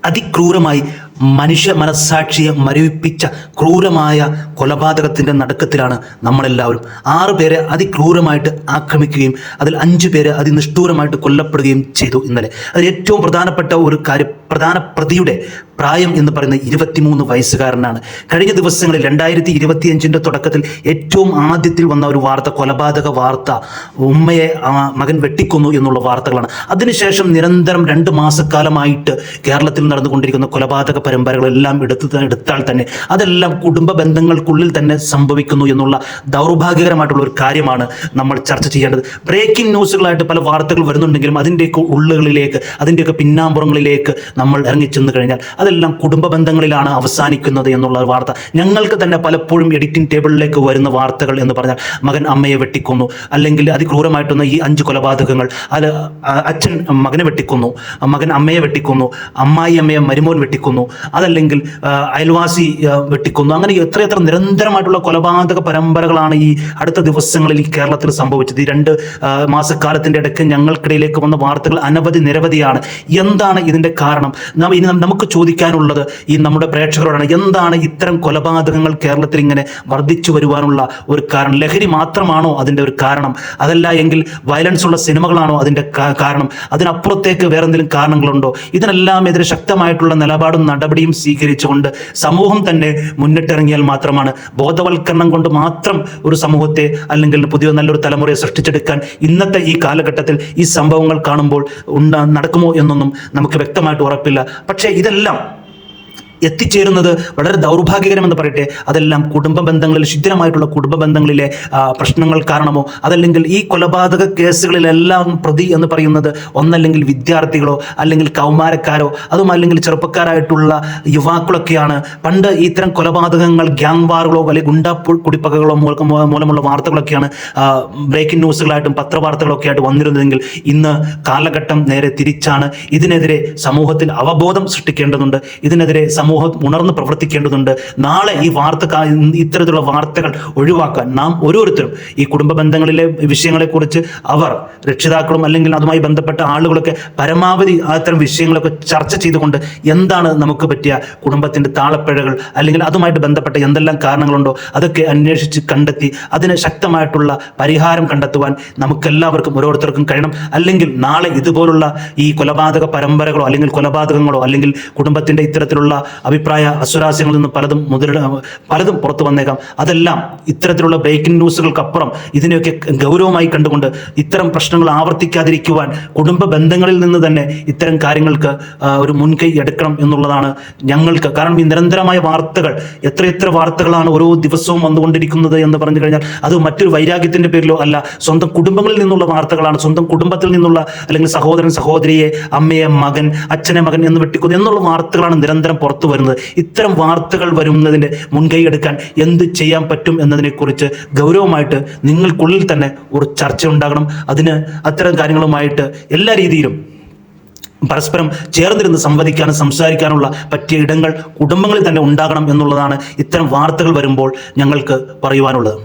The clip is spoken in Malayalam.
അതിക്രൂരമായി മനുഷ്യ മനസ്സാക്ഷിയെ മരവിപ്പിച്ച ക്രൂരമായ കൊലപാതകത്തിൻ്റെ നടുക്കത്തിലാണ് നമ്മളെല്ലാവരും. 6 പേരെ അതിക്രൂരമായിട്ട് ആക്രമിക്കുകയും അതിൽ 5 പേര് അതിനിഷ്ഠൂരമായിട്ട് കൊല്ലപ്പെടുകയും ചെയ്തു ഇന്നലെ. അതിൽ ഏറ്റവും പ്രധാനപ്പെട്ട ഒരു കാര്യം, പ്രധാന പ്രതിയുടെ പ്രായം എന്ന് പറയുന്നത് 23 വയസ്സുകാരനാണ്. കഴിഞ്ഞ ദിവസങ്ങളിൽ 2025 തുടക്കത്തിൽ ഏറ്റവും ആദ്യത്തിൽ വന്ന ഒരു വാർത്ത, കൊലപാതക വാർത്ത, ഉമ്മയെ മകൻ വെട്ടിക്കൊന്നു എന്നുള്ള വാർത്തകളാണ്. അതിനുശേഷം നിരന്തരം 2 മാസക്കാലമായിട്ട് കേരളത്തിൽ നടന്നുകൊണ്ടിരിക്കുന്ന കൊലപാതക പരമ്പരകളെല്ലാം എടുത്താൽ തന്നെ അതെല്ലാം കുടുംബ ബന്ധങ്ങൾക്കുള്ളിൽ തന്നെ സംഭവിക്കുന്നു എന്നുള്ള ദൗർഭാഗ്യകരമായിട്ടുള്ള ഒരു കാര്യമാണ് നമ്മൾ ചർച്ച ചെയ്യേണ്ടത്. ബ്രേക്കിംഗ് ന്യൂസുകളായിട്ട് പല വാർത്തകൾ വരുന്നുണ്ടെങ്കിലും അതിൻ്റെയൊക്കെ ഉള്ളുകളിലേക്ക്, അതിൻ്റെയൊക്കെ പിന്നാമ്പുറങ്ങളിലേക്ക് നമ്മൾ ഇറങ്ങിച്ചെന്ന് കഴിഞ്ഞാൽ അതെല്ലാം കുടുംബ ബന്ധങ്ങളിലാണ് അവസാനിക്കുന്നത് എന്നുള്ള വാർത്ത ഞങ്ങൾക്ക് തന്നെ പലപ്പോഴും എഡിറ്റിംഗ് ടേബിളിലേക്ക് വരുന്ന വാർത്തകൾ എന്ന് പറഞ്ഞാൽ മകൻ അമ്മയെ വെട്ടിക്കൊന്നു, അല്ലെങ്കിൽ അതിക്രൂരമായിട്ടുള്ള ഈ 5 കൊലപാതകങ്ങൾ, അത് അച്ഛൻ മകനെ വെട്ടിക്കൊന്നു, മകൻ അമ്മയെ വെട്ടിക്കൊന്നു, അമ്മായി അമ്മയെ മരുമോൻ വെട്ടിക്കൊന്നു, അതല്ലെങ്കിൽ അയൽവാസി വെട്ടിക്കൊന്നു, അങ്ങനെ എത്രയെത്ര നിരന്തരമായിട്ടുള്ള കൊലപാതക പരമ്പരകളാണ് ഈ അടുത്ത ദിവസങ്ങളിൽ ഈ കേരളത്തിൽ സംഭവിച്ചത്. ഈ 2 മാസക്കാലത്തിൻ്റെ ഇടയ്ക്ക് ഞങ്ങൾക്കിടയിലേക്ക് വന്ന വാർത്തകൾ നിരവധിയാണ്. എന്താണ് ഇതിൻ്റെ കാരണം? ഇനി നമുക്ക് ചോദിക്കാനുള്ളത് ഈ നമ്മുടെ പ്രേക്ഷകരോടാണ്. എന്താണ് ഇത്തരം കൊലപാതകങ്ങൾ കേരളത്തിൽ ഇങ്ങനെ വർദ്ധിച്ചു വരുവാനുള്ള ഒരു കാരണം? ലഹരി മാത്രമാണോ അതിൻ്റെ ഒരു കാരണം? അതല്ല എങ്കിൽ വയലൻസ് ഉള്ള സിനിമകളാണോ അതിൻ്റെ കാരണം? അതിനപ്പുറത്തേക്ക് വേറെ എന്തെങ്കിലും കാരണങ്ങളുണ്ടോ? ഇതിനെല്ലാം എതിരെ ശക്തമായിട്ടുള്ള നിലപാടും നടപടിയും സ്വീകരിച്ചുകൊണ്ട് സമൂഹം തന്നെ മുന്നിട്ടിറങ്ങിയാൽ മാത്രമാണ്, ബോധവൽക്കരണം കൊണ്ട് മാത്രം ഒരു സമൂഹത്തെ അല്ലെങ്കിൽ പുതിയ നല്ലൊരു തലമുറയെ സൃഷ്ടിച്ചെടുക്കാൻ ഇന്നത്തെ ഈ കാലഘട്ടത്തിൽ ഈ സംഭവങ്ങൾ കാണുമ്പോൾ നടക്കുമോ എന്നൊന്നും നമുക്ക് വ്യക്തമായിട്ട് ഉറപ്പില്ല. പക്ഷേ ഇതെല്ലാം എത്തിച്ചേരുന്നത് വളരെ ദൗർഭാഗ്യകരമെന്ന് പറയട്ടെ, അതെല്ലാം കുടുംബ ബന്ധങ്ങളിൽ, ശുദ്ധമായിട്ടുള്ള കുടുംബ ബന്ധങ്ങളിലെ പ്രശ്നങ്ങൾ കാരണമോ, അതല്ലെങ്കിൽ ഈ കൊലപാതക കേസുകളിലെല്ലാം പ്രതി എന്ന് പറയുന്നത് ഒന്നല്ലെങ്കിൽ വിദ്യാർത്ഥികളോ അല്ലെങ്കിൽ കൗമാരക്കാരോ അതും അല്ലെങ്കിൽ ചെറുപ്പക്കാരായിട്ടുള്ള യുവാക്കളൊക്കെയാണ്. പണ്ട് ഇത്തരം കൊലപാതകങ്ങൾ ഗ്യാങ് വാറുകളോ അല്ലെങ്കിൽ ഗുണ്ടാ കുടിപ്പകകളോ മൂലമുള്ള വാർത്തകളൊക്കെയാണ് ബ്രേക്കിംഗ് ന്യൂസുകളായിട്ടും പത്രവാർത്തകളൊക്കെ ആയിട്ട് വന്നിരുന്നതെങ്കിൽ ഇന്ന് കാലഘട്ടം നേരെ തിരിച്ചാണ്. ഇതിനെതിരെ സമൂഹത്തിൽ അവബോധം സൃഷ്ടിക്കേണ്ടതുണ്ട്, ഇതിനെതിരെ സമൂഹം ഉണർന്ന് പ്രവർത്തിക്കേണ്ടതുണ്ട്. നാളെ ഈ ഇത്തരത്തിലുള്ള വാർത്തകൾ ഒഴിവാക്കാൻ നാം ഓരോരുത്തരും ഈ കുടുംബ ബന്ധങ്ങളിലെ വിഷയങ്ങളെക്കുറിച്ച് രക്ഷിതാക്കളും അല്ലെങ്കിൽ അതുമായി ബന്ധപ്പെട്ട ആളുകളൊക്കെ പരമാവധി അത്തരം വിഷയങ്ങളൊക്കെ ചർച്ച ചെയ്തുകൊണ്ട് എന്താണ് നമുക്ക് പറ്റിയ കുടുംബത്തിൻ്റെ താളപ്പിഴകൾ അല്ലെങ്കിൽ അതുമായിട്ട് ബന്ധപ്പെട്ട എന്തെല്ലാം കാരണങ്ങളുണ്ടോ അതൊക്കെ അന്വേഷിച്ച് കണ്ടെത്തി അതിന് ശക്തമായിട്ടുള്ള പരിഹാരം കണ്ടെത്തുവാൻ നമുക്കെല്ലാവർക്കും ഓരോരുത്തർക്കും കഴിയണം. അല്ലെങ്കിൽ നാളെ ഇതുപോലുള്ള ഈ കൊലപാതക പരമ്പരകളോ അല്ലെങ്കിൽ കൊലപാതകങ്ങളോ അല്ലെങ്കിൽ കുടുംബത്തിൻ്റെ ഇത്തരത്തിലുള്ള അഭിപ്രായ അസ്വരാസ്യങ്ങളിൽ നിന്ന് പലതും പുറത്തു വന്നേക്കാം. അതെല്ലാം ഇത്തരത്തിലുള്ള ബ്രേക്കിംഗ് ന്യൂസുകൾക്കപ്പുറം ഇതിനെയൊക്കെ ഗൗരവമായി കണ്ടുകൊണ്ട് ഇത്തരം പ്രശ്നങ്ങൾ ആവർത്തിക്കാതിരിക്കുവാൻ കുടുംബ ബന്ധങ്ങളിൽ നിന്ന് തന്നെ ഇത്തരം കാര്യങ്ങൾക്ക് ഒരു മുൻകൈ എടുക്കണം എന്നുള്ളതാണ് ഞങ്ങൾക്ക്. കാരണം ഈ നിരന്തരമായ വാർത്തകൾ, എത്രയെത്ര വാർത്തകളാണ് ഓരോ ദിവസവും വന്നുകൊണ്ടിരിക്കുന്നത് എന്ന് പറഞ്ഞു കഴിഞ്ഞാൽ അത് മറ്റൊരു വൈരാഗ്യത്തിൻ്റെ പേരിലോ അല്ല, സ്വന്തം കുടുംബങ്ങളിൽ നിന്നുള്ള വാർത്തകളാണ്. സ്വന്തം കുടുംബത്തിൽ നിന്നുള്ള അല്ലെങ്കിൽ സഹോദരൻ സഹോദരിയെ, അമ്മയെ മകൻ, അച്ഛനെ മകൻ എന്ന് വെട്ടിക്കുന്നു എന്നുള്ള വാർത്തകളാണ് നിരന്തരം പുറത്തു വരുന്നത്. ഇത്തരം വാർത്തകൾ വരുന്നതിൻ്റെ മുൻകൈ എടുക്കാൻ എന്ത് ചെയ്യാൻ പറ്റും എന്നതിനെക്കുറിച്ച് ഗൗരവമായിട്ട് നിങ്ങൾക്കുള്ളിൽ തന്നെ ഒരു ചർച്ച ഉണ്ടാകണം. അതിന് അത്തരം കാര്യങ്ങളുമായിട്ട് എല്ലാ രീതിയിലും പരസ്പരം ചേർന്നിരുന്ന് സംവദിക്കാനും സംസാരിക്കാനുള്ള പറ്റിയ ഇടങ്ങൾ കുടുംബങ്ങളിൽ തന്നെ ഉണ്ടാകണം എന്നുള്ളതാണ് ഇത്തരം വാർത്തകൾ വരുമ്പോൾ ഞങ്ങൾക്ക് പറയുവാനുള്ളത്.